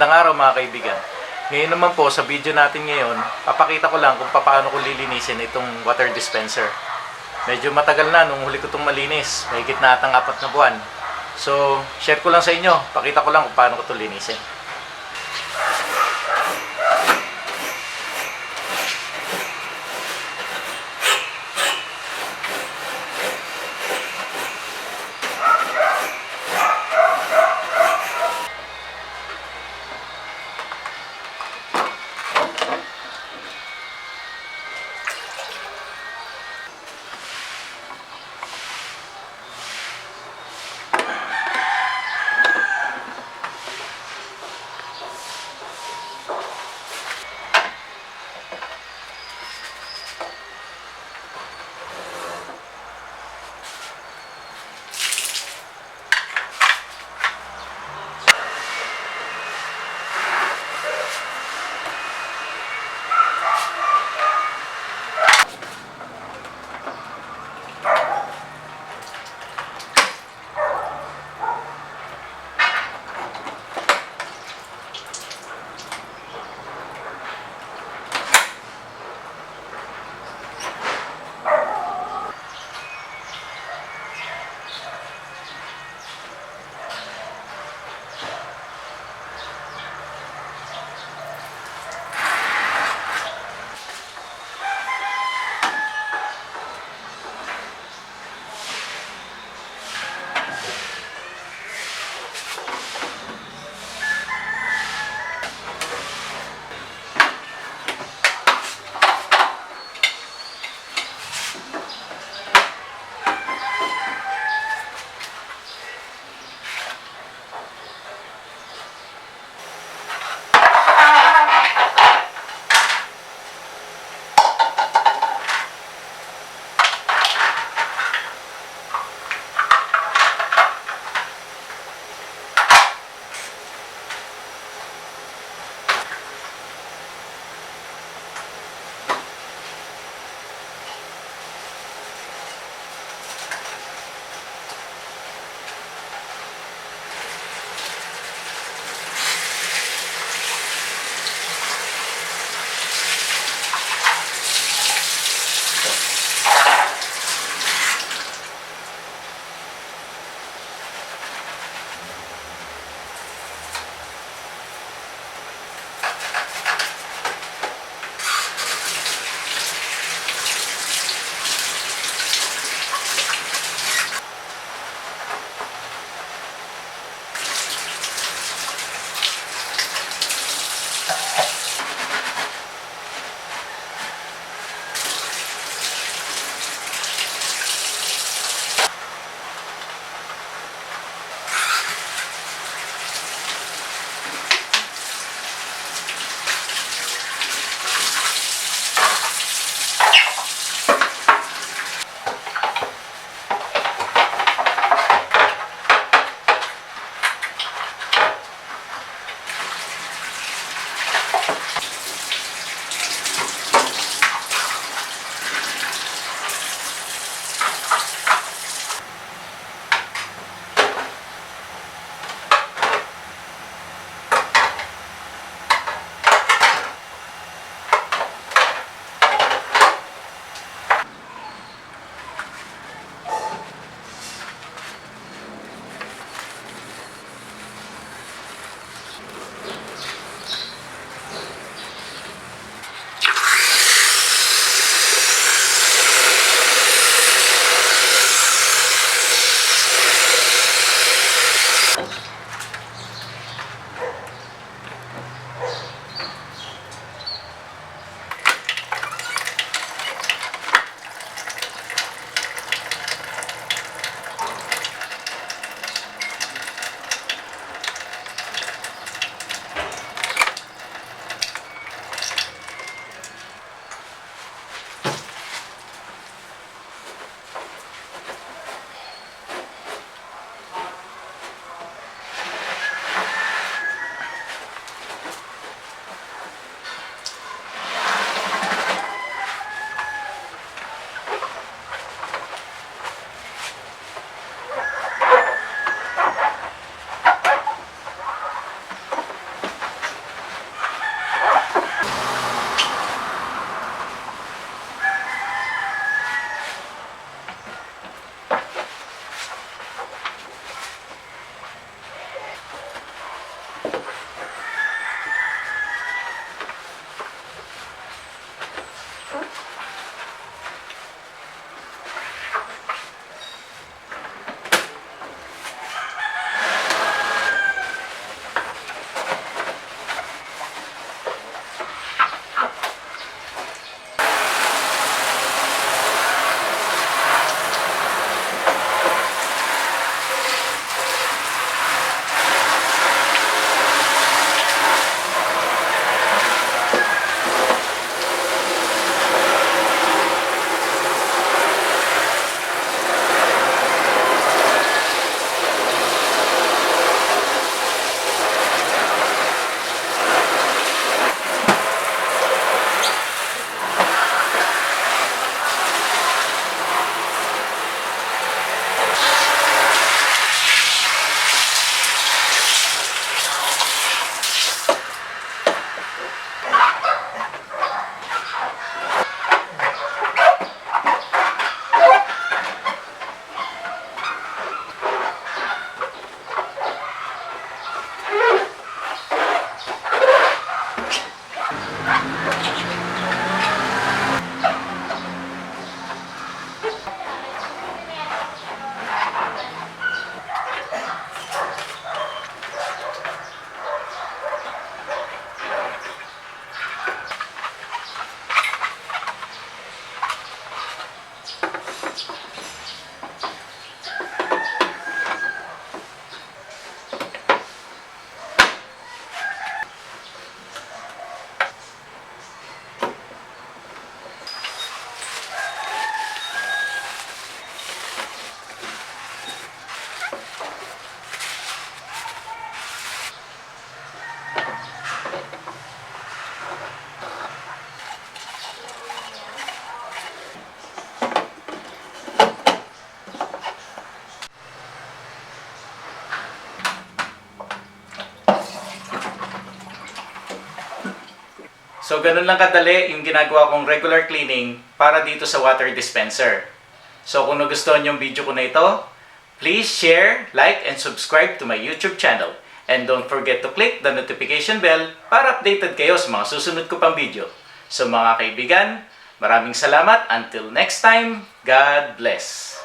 Magandang araw mga kaibigan. Ngayon naman po sa video natin ngayon, papakita ko lang kung paano ko lilinisin itong water dispenser. Medyo matagal na nung huli ko itong malinis, mahigit na atang 4 na buwan. So, share ko lang sa inyo, pakita ko lang kung paano ko ito linisin. So, ganun lang kadali yung ginagawa kong regular cleaning para dito sa water dispenser. So, kung nagustuhan yung video ko na ito, please share, like, and subscribe to my YouTube channel. And don't forget to click the notification bell para updated kayo sa mga susunod ko pang video. So mga kaibigan, maraming salamat. Until next time, God bless.